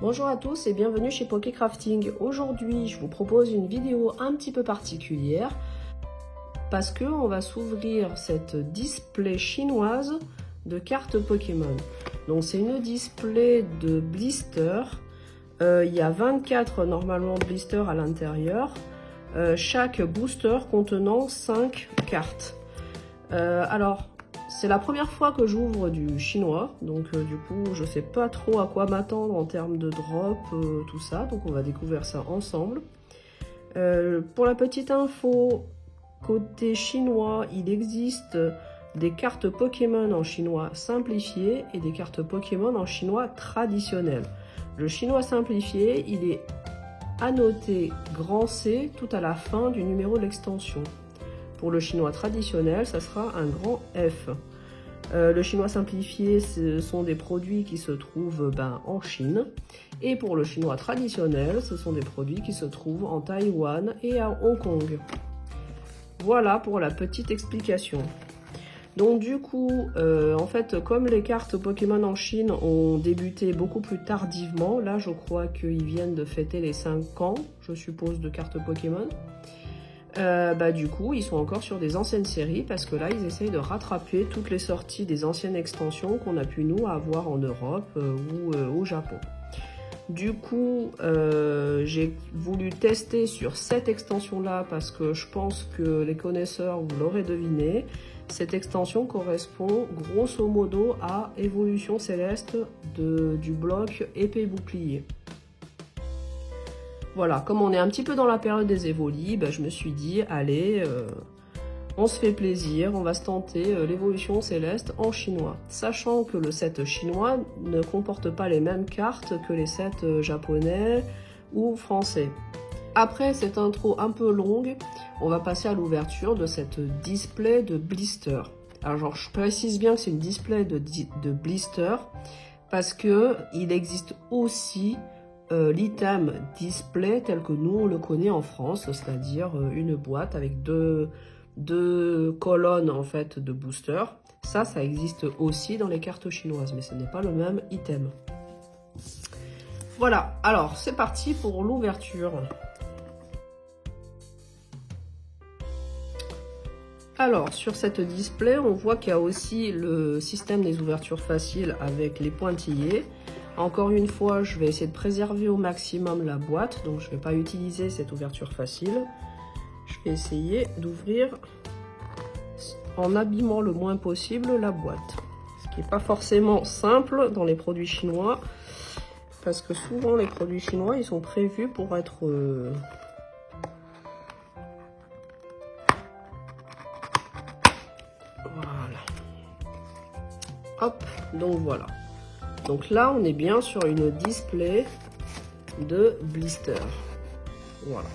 Bonjour à tous et bienvenue chez Poké Crafting. Aujourd'hui, je vous propose une vidéo un petit peu particulière parce que on va s'ouvrir cette display chinoise de cartes Pokémon. Donc c'est une display de blister. Il y a 24 normalement blisters à l'intérieur. Chaque booster contenant 5 cartes. Alors, c'est la première fois que j'ouvre du chinois, donc du coup je sais pas trop à quoi m'attendre en termes de drop, tout ça, donc on va découvrir ça ensemble. Pour la petite info, côté chinois, il existe des cartes Pokémon en chinois simplifié et des cartes Pokémon en chinois traditionnel. Le chinois simplifié, il est annoté grand C tout à la fin du numéro de l'extension. Pour le chinois traditionnel, ça sera un grand F. Le chinois simplifié, ce sont des produits qui se trouvent en Chine. Et pour le chinois traditionnel, ce sont des produits qui se trouvent en Taïwan et à Hong Kong. Voilà pour la petite explication. Donc du coup, en fait, comme les cartes Pokémon en Chine ont débuté beaucoup plus tardivement, là je crois qu'ils viennent de fêter les 5 ans, je suppose, de cartes Pokémon. Du coup, ils sont encore sur des anciennes séries parce que là, ils essayent de rattraper toutes les sorties des anciennes extensions qu'on a pu nous avoir en Europe ou au Japon. Du coup, j'ai voulu tester sur cette extension-là parce que je pense que les connaisseurs, vous l'aurez deviné, cette extension correspond grosso modo à Évolution Céleste du bloc épée bouclier. Voilà, comme on est un petit peu dans la période des évolis, je me suis dit, allez, on se fait plaisir, on va se tenter l'évolution céleste en chinois. Sachant que le set chinois ne comporte pas les mêmes cartes que les sets japonais ou français. Après cette intro un peu longue, on va passer à l'ouverture de cette display de blister. Alors je précise bien que c'est une display de blister parce que il existe aussi l'item display tel que nous on le connaît en France, c'est-à-dire une boîte avec deux colonnes en fait de booster. Ça existe aussi dans les cartes chinoises, mais ce n'est pas le même item. Voilà, alors c'est parti pour l'ouverture. Alors sur cette display, on voit qu'il y a aussi le système des ouvertures faciles avec les pointillés. Encore une fois, je vais essayer de préserver au maximum la boîte, donc je ne vais pas utiliser cette ouverture facile. Je vais essayer d'ouvrir en abîmant le moins possible la boîte. Ce qui n'est pas forcément simple dans les produits chinois, parce que souvent les produits chinois, ils sont prévus pour être... Voilà. Hop, donc voilà. Donc là, on est bien sur une display de blister. Voilà.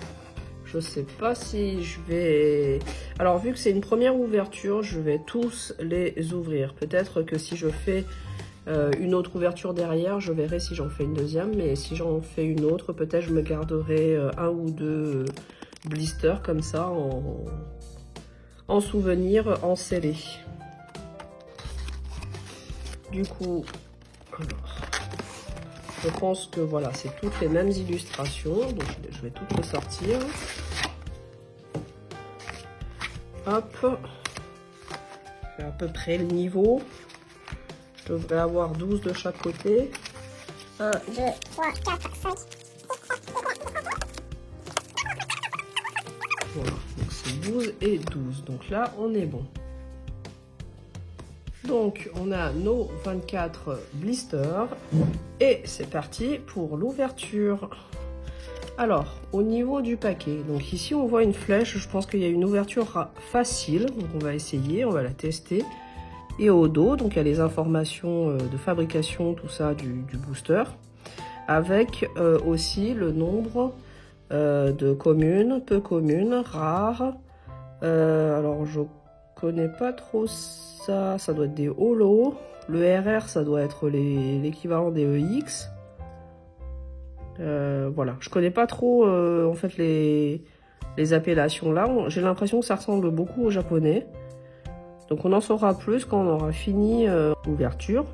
Je sais pas si je vais... Alors, vu que c'est une première ouverture, je vais tous les ouvrir. Peut-être que si je fais une autre ouverture derrière, je verrai si j'en fais une deuxième. Mais si j'en fais une autre, peut-être je me garderai un ou deux blisters comme ça en souvenir, en scellé. Du coup... Alors, je pense que voilà, c'est toutes les mêmes illustrations, donc je vais toutes les sortir. Hop, j'ai à peu près le niveau. Je devrais avoir 12 de chaque côté. 1, 2, 3, 4, 5. Voilà, donc c'est 12 et 12, donc là on est bon. Donc on a nos 24 blisters et c'est parti pour l'ouverture. Alors au niveau du paquet, donc ici on voit une flèche, je pense qu'il y a une ouverture facile, donc on va essayer, on va la tester. Et au dos, donc il y a les informations de fabrication, tout ça du booster, avec aussi le nombre de communes, peu communes, rares. Alors je connais pas trop ça, ça doit être des holos. Le RR, ça doit être l'équivalent des EX. Voilà, je connais pas trop en fait les appellations là. J'ai l'impression que ça ressemble beaucoup au japonais. Donc on en saura plus quand on aura fini l'ouverture.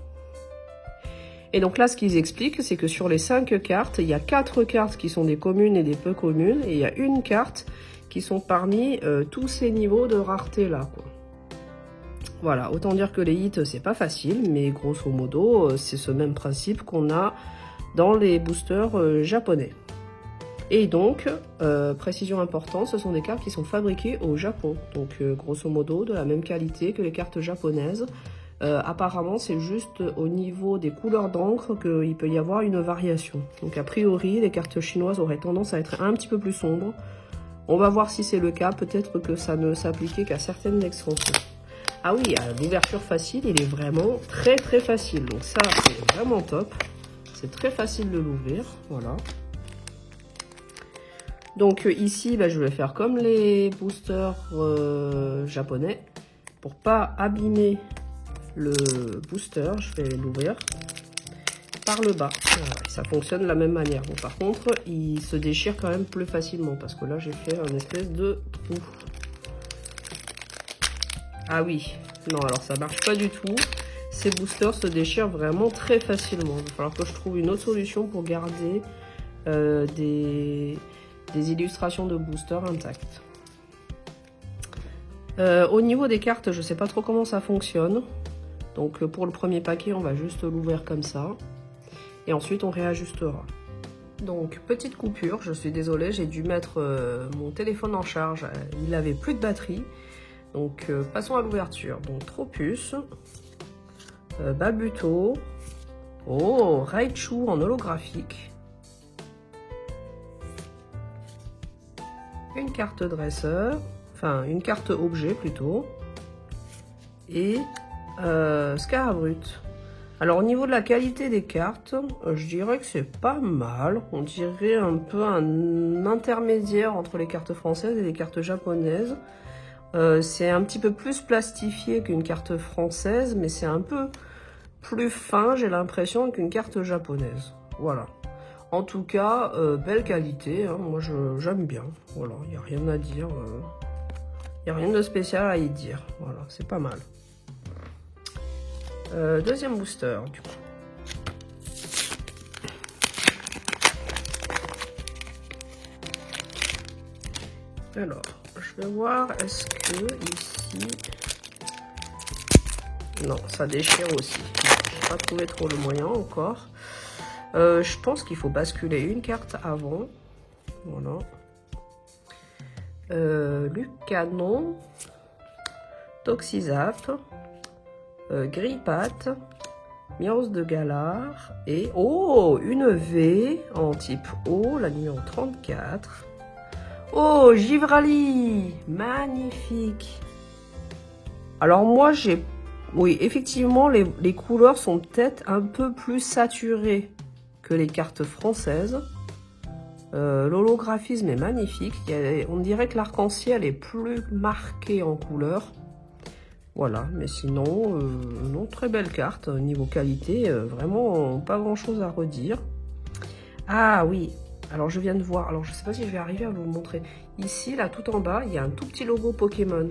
Et donc là, ce qu'ils expliquent, c'est que sur les 5 cartes, il y a 4 cartes qui sont des communes et des peu communes, et il y a une carte qui sont parmi tous ces niveaux de rareté là, quoi. Voilà, autant dire que les hits, c'est pas facile, mais grosso modo, c'est ce même principe qu'on a dans les boosters japonais. Et donc, précision importante, ce sont des cartes qui sont fabriquées au Japon. Donc, grosso modo, de la même qualité que les cartes japonaises. Apparemment, c'est juste au niveau des couleurs d'encre qu'il peut y avoir une variation. Donc, a priori, les cartes chinoises auraient tendance à être un petit peu plus sombres. On va voir si c'est le cas. Peut-être que ça ne s'appliquait qu'à certaines extensions. Ah oui, l'ouverture facile, il est vraiment très très facile. Donc ça, c'est vraiment top. C'est très facile de l'ouvrir. Voilà. Donc ici, je vais faire comme les boosters japonais. Pour pas abîmer le booster, je vais l'ouvrir par le bas. Voilà, ça fonctionne de la même manière. Bon, par contre, il se déchire quand même plus facilement parce que là, j'ai fait un espèce de trou. Ah oui, non, alors ça marche pas du tout. Ces boosters se déchirent vraiment très facilement. Il va falloir que je trouve une autre solution pour garder des illustrations de boosters intactes. Au niveau des cartes, je sais pas trop comment ça fonctionne. Donc pour le premier paquet, on va juste l'ouvrir comme ça. Et ensuite, on réajustera. Donc, petite coupure, je suis désolée, j'ai dû mettre mon téléphone en charge. Il n'avait plus de batterie. Donc, passons à l'ouverture. Donc, Tropius, Babuto, oh, Raichu en holographique, une carte dresseur, enfin, une carte objet plutôt, et Scarabrut. Alors, au niveau de la qualité des cartes, je dirais que c'est pas mal. On dirait un peu un intermédiaire entre les cartes françaises et les cartes japonaises. C'est un petit peu plus plastifié qu'une carte française, mais c'est un peu plus fin, j'ai l'impression, qu'une carte japonaise. Voilà. En tout cas, belle qualité, hein. Moi j'aime bien. Voilà, il n'y a rien à dire. Il n'y a rien de spécial à y dire. Voilà, c'est pas mal. Deuxième booster, du coup. Alors, je vais voir, est-ce que ici... Non, ça déchire aussi. Je n'ai pas trouvé trop le moyen encore. Je pense qu'il faut basculer une carte avant. Voilà. Lucano, Toxizap, Grippat, Miaus de Galar et oh, une V en type O, la numéro 34. Oh, Givrali, magnifique. Alors moi j'ai, oui effectivement les couleurs sont peut-être un peu plus saturées que les cartes françaises. L'holographisme est magnifique. On dirait que l'arc-en-ciel est plus marqué en couleur. Voilà, mais sinon, non, très belle carte. Niveau qualité, vraiment pas grand-chose à redire. Ah oui, alors je viens de voir, alors je sais pas si je vais arriver à vous le montrer. Ici, là, tout en bas, il y a un tout petit logo Pokémon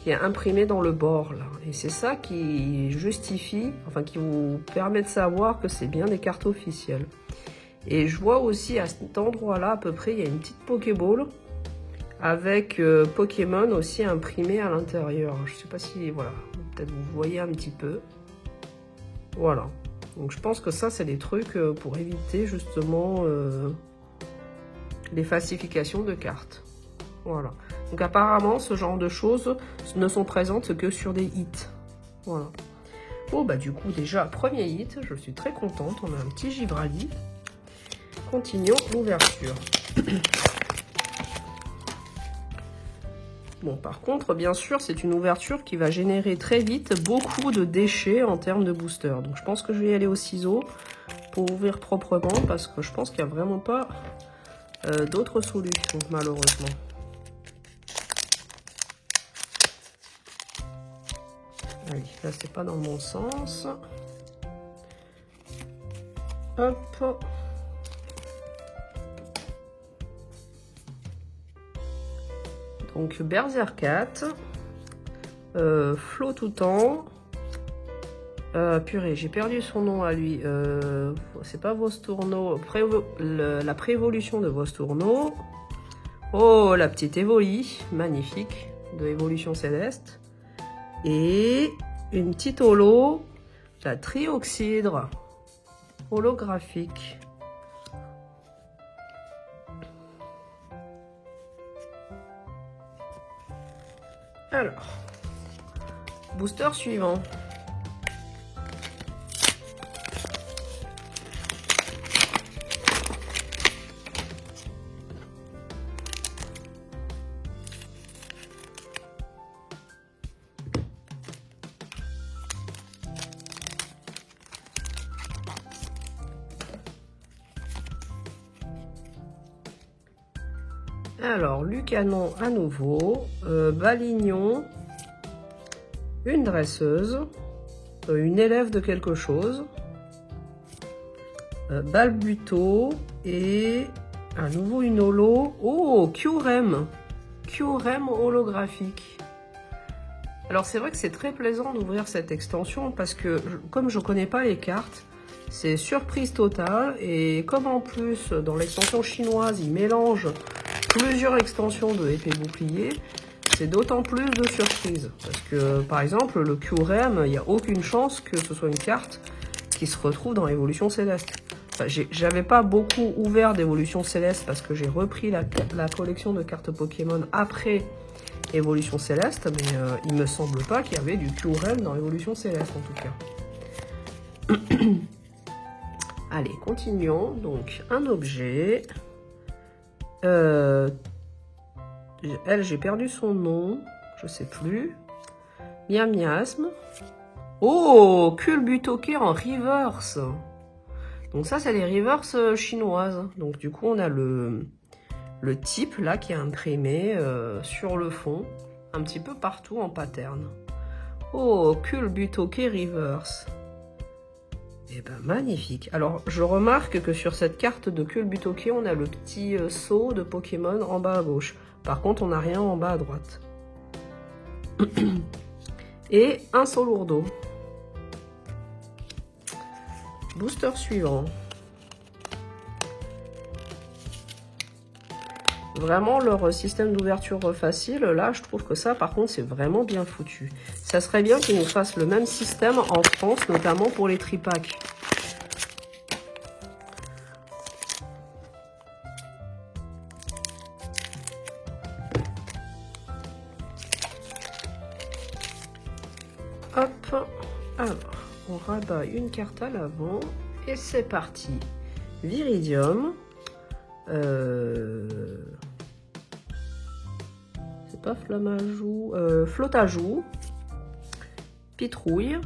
qui est imprimé dans le bord, là. Et c'est ça qui justifie, enfin qui vous permet de savoir que c'est bien des cartes officielles. Et je vois aussi à cet endroit-là, à peu près, il y a une petite Pokéball avec Pokémon aussi imprimé à l'intérieur. Je sais pas si, voilà, peut-être vous voyez un petit peu. Voilà. Donc je pense que ça, c'est des trucs pour éviter justement les falsifications de cartes. Voilà. Donc apparemment, ce genre de choses ne sont présentes que sur des hits. Voilà. Bon, bah du coup, déjà, premier hit, je suis très contente. On a un petit Givrali. Continuons l'ouverture. Bon, par contre, bien sûr, c'est une ouverture qui va générer très vite beaucoup de déchets en termes de booster. Donc, je pense que je vais y aller au ciseau pour ouvrir proprement parce que je pense qu'il n'y a vraiment pas d'autres solutions, malheureusement. Allez, là, c'est pas dans mon sens. Hop. Donc Berserkat, Flow Toutan, Purée, j'ai perdu son nom à lui. C'est pas Vostourno. La préévolution de Vostourno. Oh, la petite Évoli, magnifique, de Évolution Céleste. Et une petite holo, la Trioxydre, holographique. Alors, booster suivant. Alors, Lucanon à nouveau, Balignon, une dresseuse, une élève de quelque chose, Balbuto et à nouveau une holo. Oh, Kyurem holographique. Alors c'est vrai que c'est très plaisant d'ouvrir cette extension parce que comme je connais pas les cartes, c'est surprise totale. Et comme en plus dans l'extension chinoise ils mélangent plusieurs extensions de épée bouclier, c'est d'autant plus de surprise. Parce que par exemple le Kyurem, il n'y a aucune chance que ce soit une carte qui se retrouve dans Évolution Céleste. Enfin, j'avais pas beaucoup ouvert d'Évolution Céleste parce que j'ai repris la collection de cartes Pokémon après Évolution Céleste, mais il me semble pas qu'il y avait du Kyurem dans Évolution Céleste en tout cas. Allez, continuons. Donc, un objet. Elle, j'ai perdu son nom. Je sais plus. Miasme. Oh, Culbutoke en reverse. Donc ça, c'est les reverse chinoises. Donc du coup, on a le type là qui est imprimé sur le fond, un petit peu partout en pattern. Oh, Culbutoke reverse. Et ben magnifique. Alors je remarque que sur cette carte de Culbutoke, on a le petit saut de Pokémon en bas à gauche. Par contre, on n'a rien en bas à droite. Et un Solourdo. Booster suivant. Vraiment, leur système d'ouverture facile, là, je trouve que ça, par contre, c'est vraiment bien foutu. Ça serait bien qu'ils nous fassent le même système en France, notamment pour les tripacks. Hop, alors, on rabat une carte à l'avant, et c'est parti. Viridium. C'est pas Flammajou, Flotajou, Pitrouille,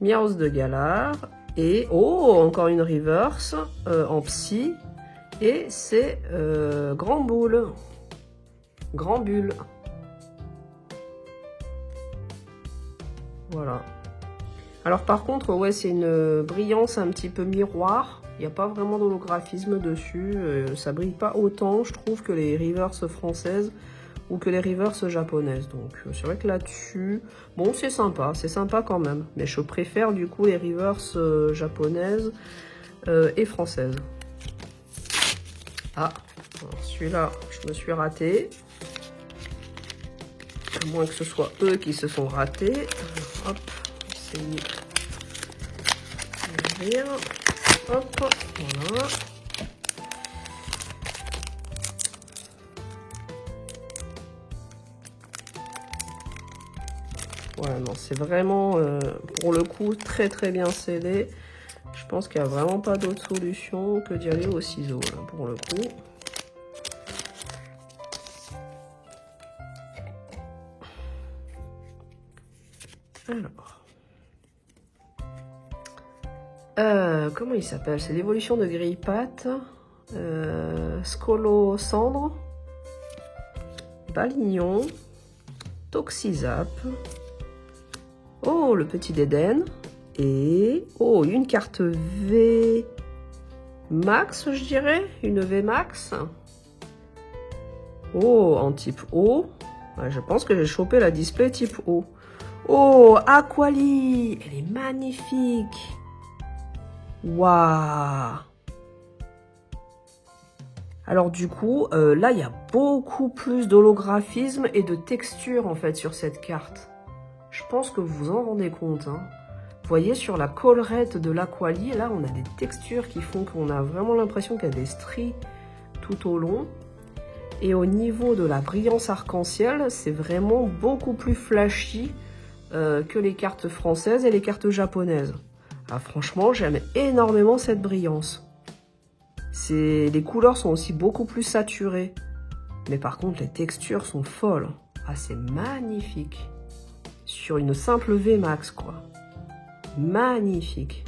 Miaus de Galar, et oh, encore une reverse en psy, et c'est Grand Bulle. Voilà. Alors par contre, ouais, c'est une brillance un petit peu miroir. Il n'y a pas vraiment d'holographisme dessus. Ça brille pas autant, je trouve, que les reverse françaises ou que les reverse japonaises. Donc c'est vrai que là-dessus, bon, c'est sympa quand même. Mais je préfère du coup les reverse japonaises et françaises. Ah, celui-là, je me suis ratée. À moins que ce soit eux qui se sont ratés. Hop, essayer d'ouvrir. Hop, voilà. Voilà, non, c'est vraiment, pour le coup, très bien scellé. Je pense qu'il n'y a vraiment pas d'autre solution que d'y aller au ciseau, là, pour le coup. Alors. Comment il s'appelle? C'est l'évolution de Grille-Patte. Scolo Cendre. Balignon. Toxizap. Oh, le petit d'Eden. Et oh, une carte V Max, je dirais. Une V Max. Oh, en type O. Ouais, je pense que j'ai chopé la display type O. Oh, Aquali, elle est magnifique. Waouh. Alors du coup, là, il y a beaucoup plus d'holographisme et de texture, en fait, sur cette carte. Je pense que vous vous en rendez compte, hein. Vous voyez, sur la collerette de l'Aquali, là, on a des textures qui font qu'on a vraiment l'impression qu'il y a des stries tout au long. Et au niveau de la brillance arc-en-ciel, c'est vraiment beaucoup plus flashy que les cartes françaises et les cartes japonaises. Ah, franchement, j'aime énormément cette brillance. Les couleurs sont aussi beaucoup plus saturées. Mais par contre, les textures sont folles. Ah, c'est magnifique. Sur une simple VMAX, quoi. Magnifique.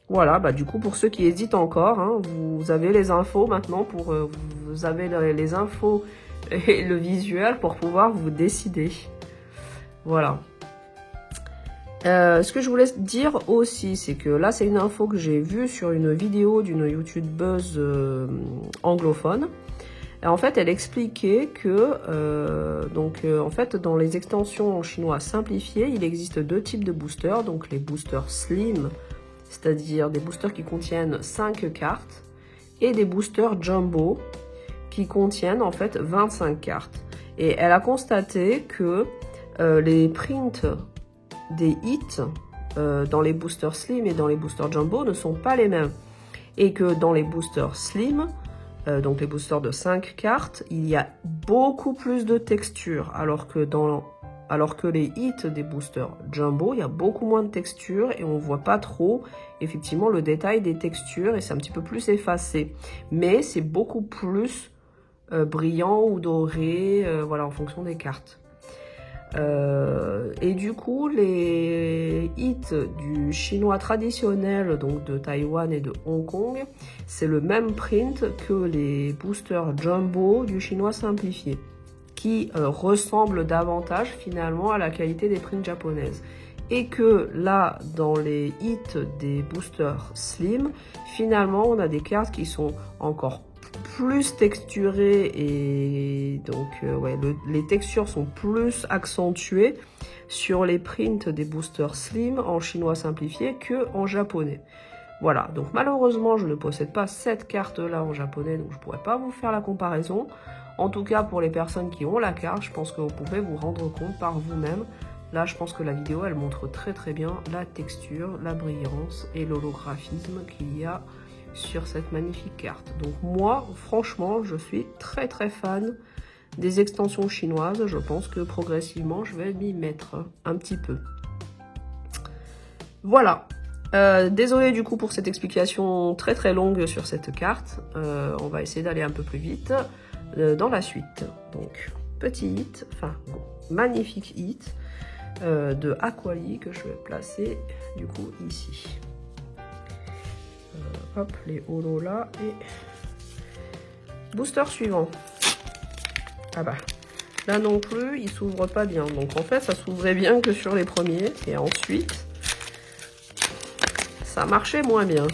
Voilà, bah du coup, pour ceux qui hésitent encore, hein, vous avez les infos maintenant. Vous avez les infos et le visuel pour pouvoir vous décider. Voilà. Ce que je voulais dire aussi, c'est que là, c'est une info que j'ai vue sur une vidéo d'une youtubeuse anglophone. Et en fait, elle expliquait que, en fait, dans les extensions en chinois simplifiées, il existe deux types de boosters. Donc, les boosters slim, c'est-à-dire des boosters qui contiennent 5 cartes, et des boosters jumbo, qui contiennent en fait 25 cartes. Et elle a constaté que les prints des hits dans les boosters slim et dans les boosters jumbo ne sont pas les mêmes. Et que dans les boosters slim, donc les boosters de 5 cartes, il y a beaucoup plus de texture, alors que les hits des boosters jumbo, il y a beaucoup moins de texture et on voit pas trop effectivement le détail des textures et c'est un petit peu plus effacé. Mais c'est beaucoup plus brillant ou doré, voilà, en fonction des cartes. Et du coup, les hits du chinois traditionnel, donc de Taïwan et de Hong Kong, c'est le même print que les boosters jumbo du chinois simplifié, qui ressemble davantage finalement à la qualité des prints japonaises. Et que là, dans les hits des boosters slim, finalement, on a des cartes qui sont encore plus texturées et donc ouais, les textures sont plus accentuées sur les prints des boosters slim en chinois simplifié que en japonais. Voilà, donc malheureusement, je ne possède pas cette carte-là en japonais, donc je ne pourrais pas vous faire la comparaison. En tout cas, pour les personnes qui ont la carte, je pense que vous pouvez vous rendre compte par vous-même. Là, je pense que la vidéo, elle montre très bien la texture, la brillance et l'holographisme qu'il y a sur cette magnifique carte. Donc moi, franchement, je suis très fan des extensions chinoises. Je pense que progressivement, je vais m'y mettre un petit peu. Voilà. Désolée du coup pour cette explication très longue sur cette carte. On va essayer d'aller un peu plus vite dans la suite. Donc, petit hit, enfin, magnifique hit de Aquali que je vais placer du coup ici. Hop, les holos là et booster suivant. Ah bah, là non plus, il s'ouvre pas bien. Donc en fait, ça s'ouvrait bien que sur les premiers et ensuite, ça marchait moins bien.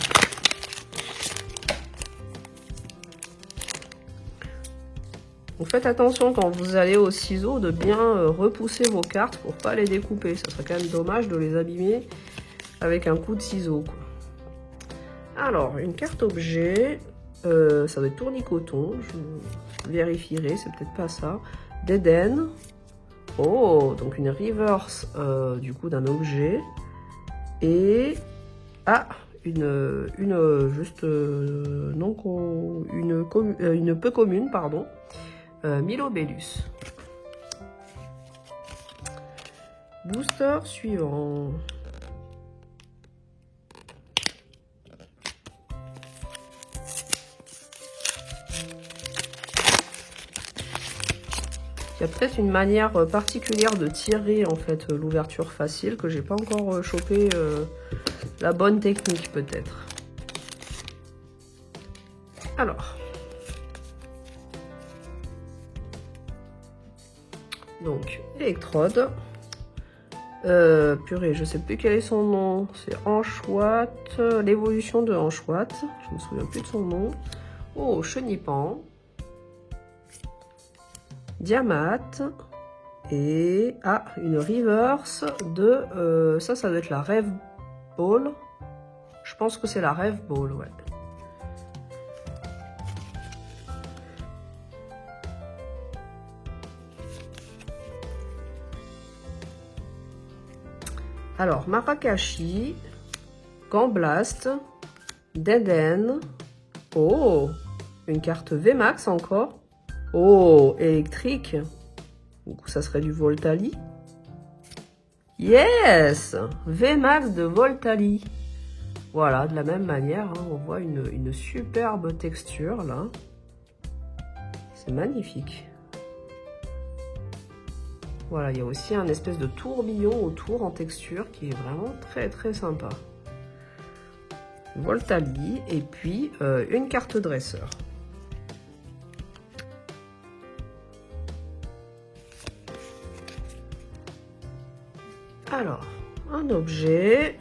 Donc faites attention quand vous allez au ciseau de bien repousser vos cartes pour pas les découper. Ça serait quand même dommage de les abîmer avec un coup de ciseau, quoi. Alors, une carte objet, ça doit être tournicoton, je vérifierai, c'est peut-être pas ça. D'Eden. Oh, donc une reverse du coup d'un objet. Et une peu commune, pardon. Milobellus. Booster suivant. Il y a peut-être une manière particulière de tirer en fait l'ouverture facile que j'ai pas encore chopé la bonne technique peut-être. Alors. Donc, électrode. Purée, je sais plus quel est son nom. C'est Anchoat, l'évolution de Anchoat. Je me souviens plus de son nom. Oh, Chenipan. Diamate Et une reverse de... ça doit être la Rêve Ball. Je pense que c'est la Rêve Ball, ouais. Alors, Marakashi, Gamblaste, Deden. Oh, une carte VMAX encore. Oh, électrique. Donc, ça serait du Voltali. Yes! VMAX de Voltali. Voilà, de la même manière, hein, on voit une superbe texture, là. C'est magnifique. Voilà, il y a aussi un espèce de tourbillon autour en texture qui est vraiment très très sympa. Voltali et puis une carte dresseur. Alors, un objet.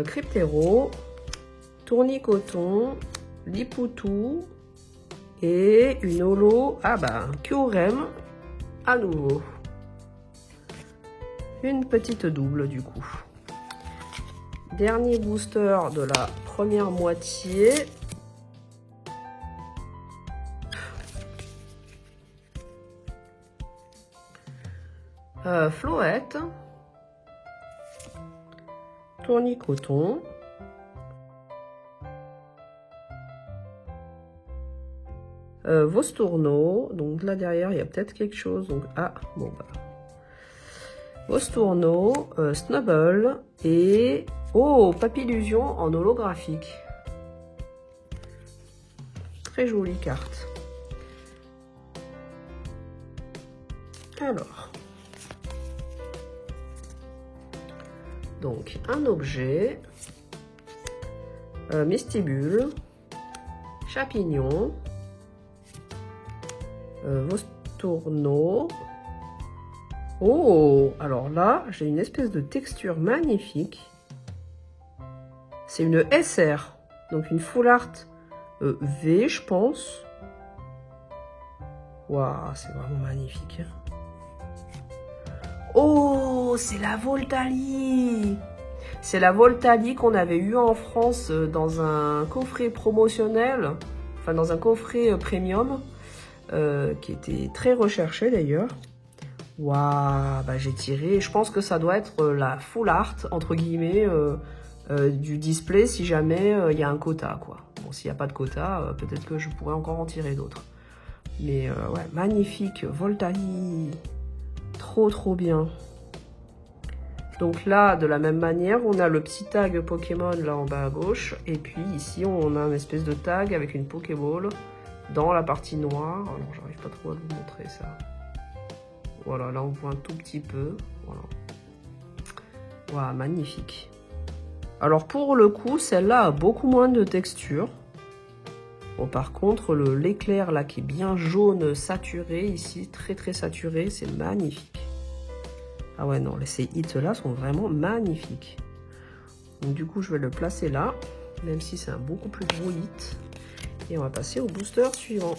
Cryptero, Tournicoton, Lipoutou et une holo. Ah bah, Kyurem à nouveau. Une petite double du coup. Dernier booster de la première moitié. Floette. Tournicoton. Vostourneau. Donc là derrière, il y a peut-être quelque chose. Donc, bon bah. Vostourneau, Snubble et... Oh, Papillusion en holographique. Très jolie carte. Alors. Donc, un objet. Mystibule. Chapignon. Vostourneau. Oh, alors là, j'ai une espèce de texture magnifique. C'est une SR, donc une full art V, je pense. Waouh, c'est vraiment magnifique. Oh, c'est la Voltali. C'est la Voltali qu'on avait eu en France dans un coffret promotionnel, enfin dans un coffret premium, qui était très recherché d'ailleurs. Waouh, bah j'ai tiré, je pense que ça doit être la full art, entre guillemets, du display si jamais il y a un quota, quoi. Bon, s'il n'y a pas de quota, peut-être que je pourrais encore en tirer d'autres. Mais ouais, magnifique, Voltali, trop bien. Donc là, de la même manière, on a le petit tag Pokémon là en bas à gauche, et puis ici on a une espèce de tag avec une Pokéball dans la partie noire. Alors j'arrive pas trop à vous montrer ça. Voilà, là on voit un tout petit peu. Voilà. Waouh, magnifique. Alors pour le coup, celle-là a beaucoup moins de texture. Bon, par contre, l'éclair là qui est bien jaune saturé ici, très saturé, c'est magnifique. Ah ouais, non, ces hits là sont vraiment magnifiques. Donc du coup, je vais le placer là, même si c'est un beaucoup plus gros hit. Et on va passer au booster suivant.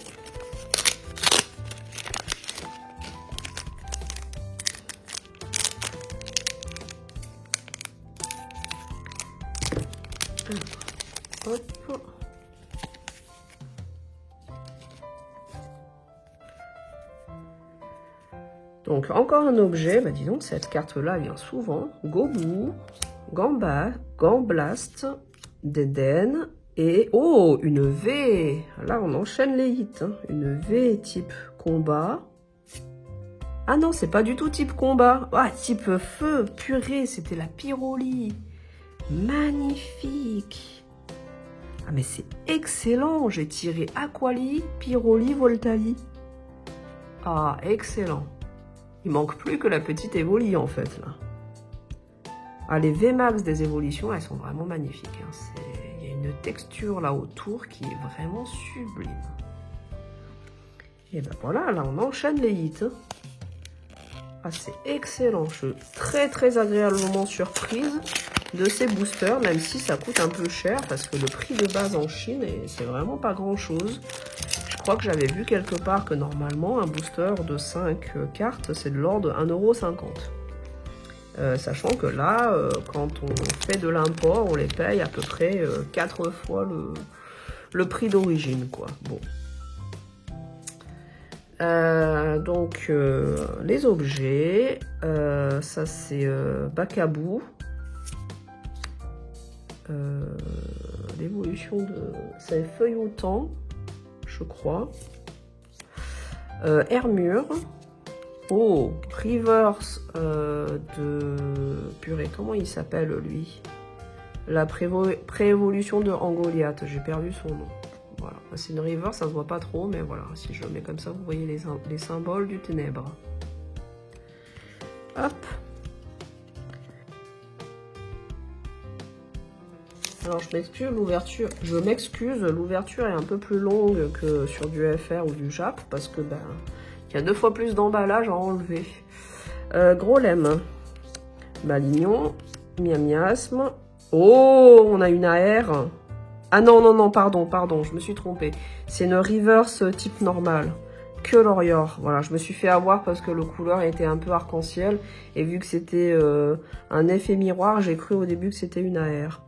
Hop. Donc encore un objet, bah dis donc cette carte là vient souvent. Gobu, Gamblast, Deden et oh une V. Là on enchaîne les hits, hein. Une V type combat. Ah non, c'est pas du tout type combat. Ah, type feu, purée, c'était la Pyroli. Magnifique. Ah mais c'est excellent. J'ai tiré Aquali, Pyroli, Voltali. Ah, excellent. Il manque plus que la petite Evoli en fait là. Ah, les VMAX des évolutions, elles sont vraiment magnifiques. Hein. Il y a une texture là autour qui est vraiment sublime. Et ben voilà, là on enchaîne les hits. Hein. Ah, c'est excellent. Je suis très agréablement surprise de ces boosters, même si ça coûte un peu cher parce que le prix de base en Chine, c'est vraiment pas grand chose. Je crois que j'avais vu quelque part que normalement un booster de 5 cartes c'est de l'ordre de 1,50 €. Sachant que là, quand on fait de l'import, on les paye à peu près 4 fois le prix d'origine, quoi. Bon. Donc, les objets, ça c'est Bacabou. L'évolution de... c'est Feuilloutant, je crois. Hermure. Oh, Reverse de... Purée, comment il s'appelle, lui? La préévolution de Angoliath, j'ai perdu son nom. Voilà, c'est une Reverse, ça se voit pas trop, mais voilà, si je le mets comme ça, vous voyez les symboles du ténèbre. Hop. Alors je m'excuse, l'ouverture est un peu plus longue que sur du FR ou du Jap, parce que ben, il y a 2 fois plus d'emballage à enlever. Gros lemme, Malignon, Miasme. Oh, on a une AR. Ah non, non, non, pardon, je me suis trompée. C'est une reverse type normal. Que l'Orior. Voilà, je me suis fait avoir parce que le couleur était un peu arc-en-ciel. Et vu que c'était un effet miroir, j'ai cru au début que c'était une AR.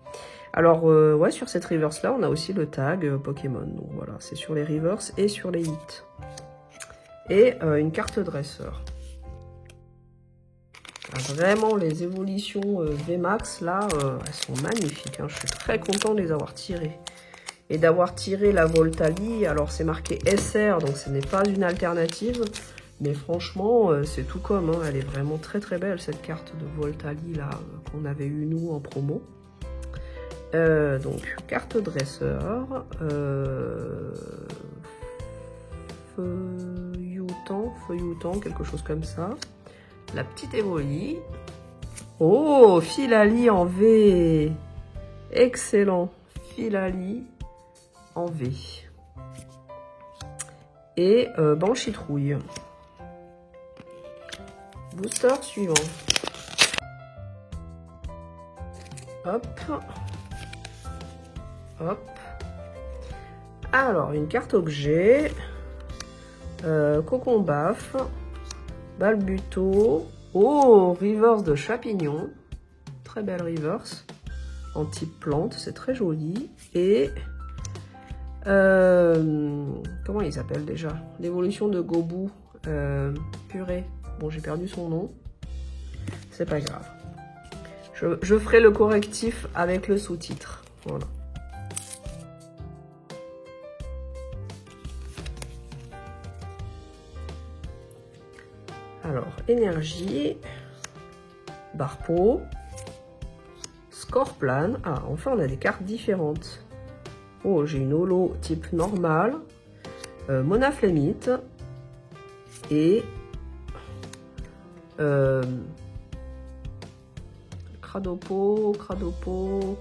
Alors, ouais, sur cette reverse-là, on a aussi le tag Pokémon. Donc voilà, c'est sur les reverse et sur les hits. Et une carte dresseur. Vraiment, les évolutions VMAX, là, elles sont magnifiques. Hein. Je suis très content de les avoir tirées. Et d'avoir tiré la Voltali. Alors, c'est marqué SR, donc ce n'est pas une alternative. Mais franchement, c'est tout comme. Hein. Elle est vraiment très très belle, cette carte de Voltali, là, qu'on avait eu, nous, en promo. Donc, carte dresseur. Feuilloutant, quelque chose comme ça. La petite Evoli. Oh, Filali en V. Excellent. Filali en V. Et Banchitrouille. Booster suivant. Hop. Hop. Alors, une carte objet. Cocombaf. Balbuto. Oh, reverse de Chapignon. Très belle reverse. En type plante, c'est très joli. Et... comment il s'appelle déjà? L'évolution de Gobou. Purée. Bon, j'ai perdu son nom. C'est pas grave. Je ferai le correctif avec le sous-titre. Voilà. Alors, énergie, Barpo, Scorplan. Ah, enfin, on a des cartes différentes. Oh, j'ai une holo type normal, Monaflemite et Cradopo,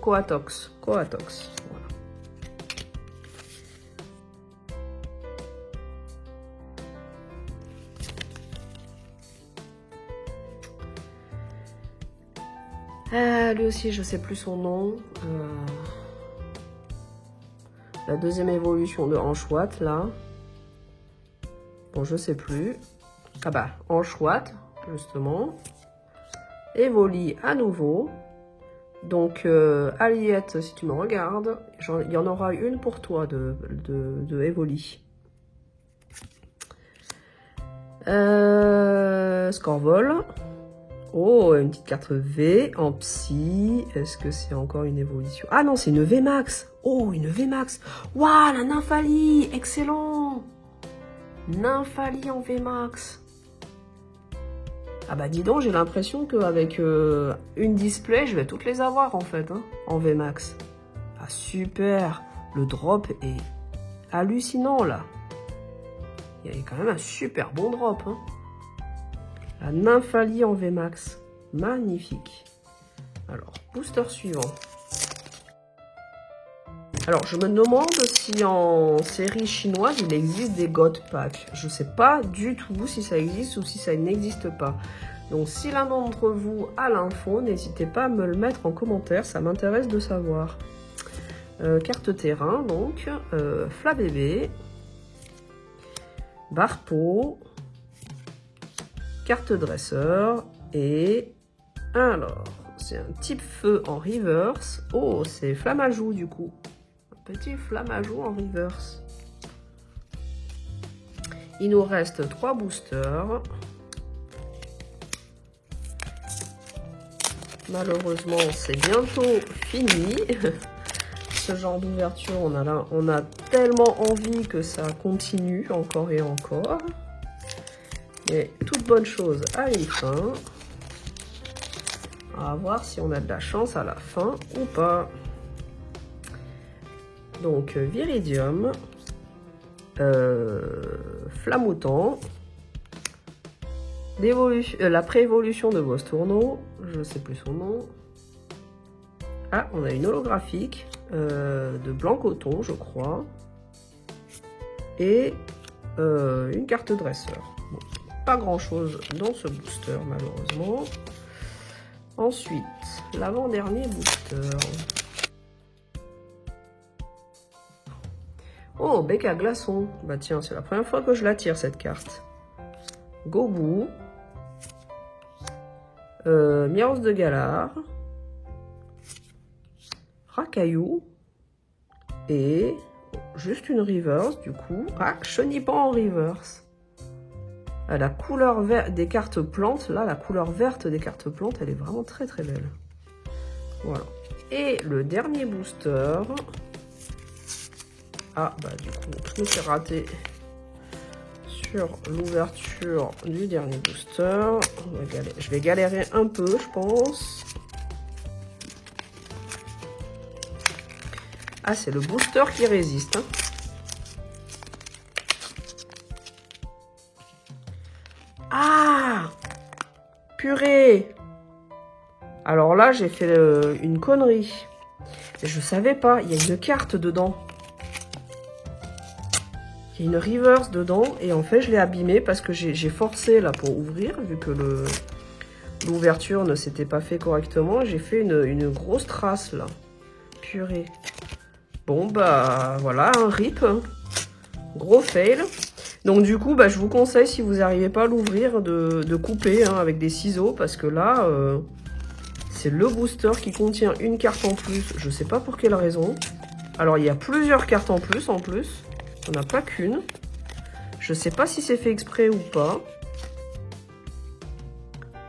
Coatox. Voilà. Lui aussi, je sais plus son nom. La deuxième évolution de Anchoite, là. Bon, je sais plus. Ah bah, Anchoite, justement. Evoli à nouveau. Donc, Aliette, si tu me regardes, il y en aura une pour toi de Evoli. Scorvol. Oh, une petite carte V en psy. Est-ce que c'est encore une évolution? Ah non, c'est une VMAX. Oh, une VMAX. Waouh, la Nymphalie. Excellent. Nymphalie en VMAX. Ah bah dis donc, j'ai l'impression qu'avec une display, je vais toutes les avoir en fait, hein, en VMAX. Ah super. Le drop est hallucinant là. Il y a quand même un super bon drop, hein. La Nymphalie en VMAX. Magnifique. Alors, booster suivant. Alors, je me demande si en série chinoise, il existe des God Pack. Je ne sais pas du tout si ça existe ou si ça n'existe pas. Donc, si l'un d'entre vous a l'info, n'hésitez pas à me le mettre en commentaire. Ça m'intéresse de savoir. Carte terrain, donc. Flabébé. Barpo, carte dresseur et alors c'est un type feu en reverse. Oh, c'est Flamme-à-Joux du coup. Un petit Flamme-à-Joux en reverse. Il nous reste 3 boosters. Malheureusement, c'est bientôt fini. Ce genre d'ouverture, on a tellement envie que ça continue encore et encore. Mais toute bonne chose a une fin. On va voir si on a de la chance à la fin ou pas. Donc, Viridium, Flamoutant, la préévolution de Vostourneau, je ne sais plus son nom. Ah, on a une holographique de Blanc Coton, je crois. Et une carte dresseur. Bon, pas grand chose dans ce booster, malheureusement. Ensuite, l'avant-dernier booster. Oh, bec à glaçon. Bah tiens, c'est la première fois que je la tire, cette carte. Gobou. Miaos de Galar. Racaillou. Et juste une reverse, du coup. Ah, Chenipan en reverse. La couleur verte des cartes plantes, là, la couleur verte des cartes plantes, elle est vraiment très très belle. Voilà. Et le dernier booster. Ah, bah du coup, je me suis raté sur l'ouverture du dernier booster. Je vais galérer un peu, je pense. Ah, c'est le booster qui résiste. Hein. Ah! Purée! Alors là, j'ai fait une connerie. Je savais pas, il y a une carte dedans. Il y a une reverse dedans et en fait, je l'ai abîmée parce que j'ai forcé là pour ouvrir, vu que l'ouverture ne s'était pas fait correctement. J'ai fait une grosse trace là. Purée. Bon, bah voilà, un rip. Gros fail. Donc du coup, bah, je vous conseille, si vous n'arrivez pas à l'ouvrir, de couper hein, avec des ciseaux. Parce que là, c'est le booster qui contient une carte en plus. Je sais pas pour quelle raison. Alors, il y a plusieurs cartes en plus. On n'a pas qu'une. Je sais pas si c'est fait exprès ou pas.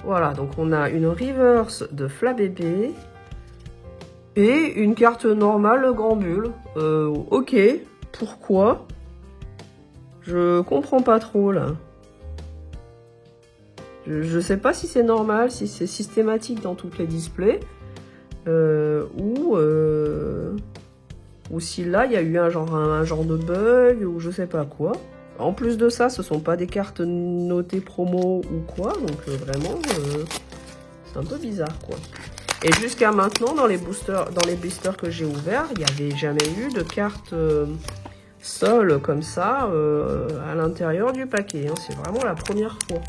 Voilà, donc on a une reverse de Flabébé. Et une carte normale Grand Bulle. Ok, pourquoi? Je comprends pas trop là. Je sais pas si c'est normal, si c'est systématique dans toutes les displays. Ou si là il y a eu un genre de bug ou je sais pas quoi. En plus de ça, ce sont pas des cartes notées promo ou quoi. Donc vraiment, c'est un peu bizarre quoi. Et jusqu'à maintenant, dans les blisters que j'ai ouverts, il n'y avait jamais eu de carte sol comme ça à l'intérieur du paquet. Hein. C'est vraiment la première fois.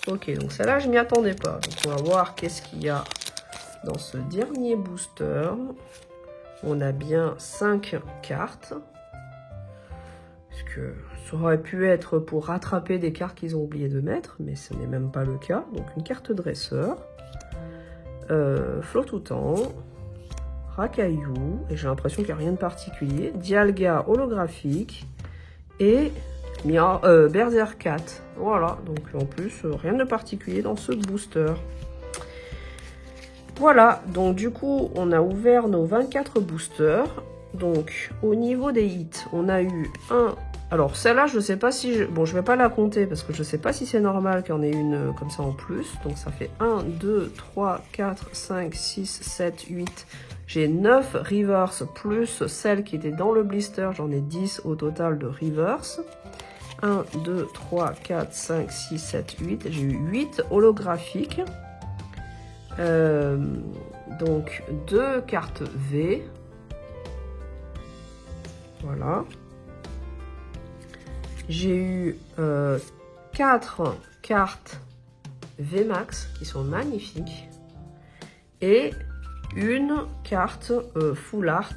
Ok, donc celle-là, je m'y attendais pas. Donc on va voir qu'est-ce qu'il y a dans ce dernier booster. On a bien 5 cartes. Parce que ça aurait pu être pour rattraper des cartes qu'ils ont oublié de mettre, mais ce n'est même pas le cas. Donc une carte dresseur, Flottoutant, Racaillou, et j'ai l'impression qu'il n'y a rien de particulier, Dialga holographique et Berserkat. Voilà, donc en plus rien de particulier dans ce booster. Voilà, donc du coup on a ouvert nos 24 boosters. Donc au niveau des hits, on a eu un. Alors celle-là, je ne sais pas si... Bon, je ne vais pas la compter parce que je ne sais pas si c'est normal qu'il y en ait une comme ça en plus. Donc ça fait 1, 2, 3, 4, 5, 6, 7, 8. J'ai 9 reverse plus celle qui était dans le blister. J'en ai 10 au total de reverse. 1, 2, 3, 4, 5, 6, 7, 8. J'ai eu 8 holographiques. Donc 2 cartes V. Voilà. J'ai eu 4 cartes VMAX qui sont magnifiques. Et une carte full art.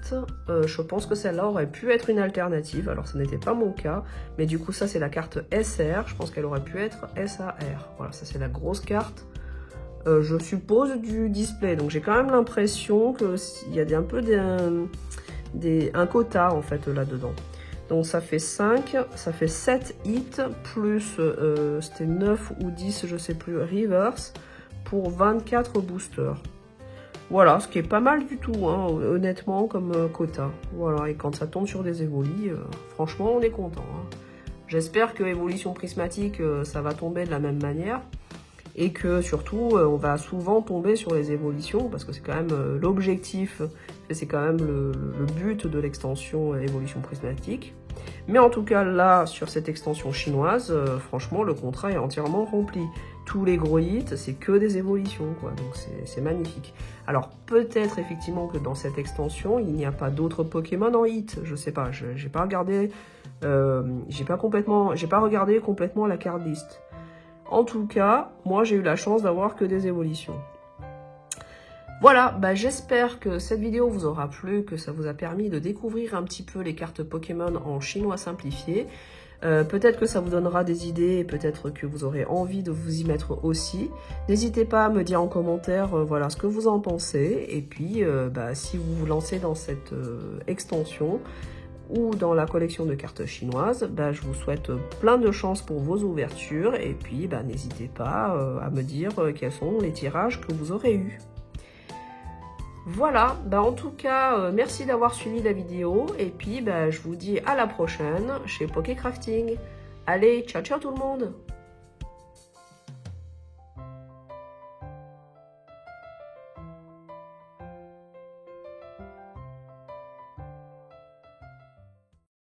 Je pense que celle-là aurait pu être une alternative. Alors, ce n'était pas mon cas. Mais du coup, ça, c'est la carte SR. Je pense qu'elle aurait pu être SAR. Voilà, ça, c'est la grosse carte. Je suppose du display. Donc, j'ai quand même l'impression qu'il y a un peu un quota, en fait, là-dedans. Donc ça fait 5, ça fait 7 hits, plus c'était 9 ou 10, je sais plus, reverse, pour 24 boosters. Voilà, ce qui est pas mal du tout, hein, honnêtement, comme quota. Voilà, et quand ça tombe sur des évolis, franchement, on est content. Hein. J'espère que Évolution Prismatique, ça va tomber de la même manière. Et que surtout, on va souvent tomber sur les évolutions, parce que c'est quand même l'objectif, c'est quand même le but de l'extension Évolution Prismatique. Mais en tout cas, là, sur cette extension chinoise, franchement, le contrat est entièrement rempli. Tous les gros hits, c'est que des évolutions, quoi. Donc c'est magnifique. Alors, peut-être effectivement que dans cette extension, il n'y a pas d'autres Pokémon en hit. Je sais pas, j'ai pas regardé, j'ai pas regardé complètement la card list. En tout cas, moi j'ai eu la chance d'avoir que des évolutions. Voilà, bah, j'espère que cette vidéo vous aura plu, que ça vous a permis de découvrir un petit peu les cartes Pokémon en chinois simplifié. Peut-être que ça vous donnera des idées et peut-être que vous aurez envie de vous y mettre aussi. N'hésitez pas à me dire en commentaire voilà, ce que vous en pensez. Et puis, bah, si vous vous lancez dans cette extension, ou dans la collection de cartes chinoises, bah, je vous souhaite plein de chance pour vos ouvertures et puis bah, n'hésitez pas à me dire quels sont les tirages que vous aurez eus. Voilà, bah, en tout cas, merci d'avoir suivi la vidéo et puis bah, je vous dis à la prochaine chez Pokécrafting. Allez, ciao ciao tout le monde!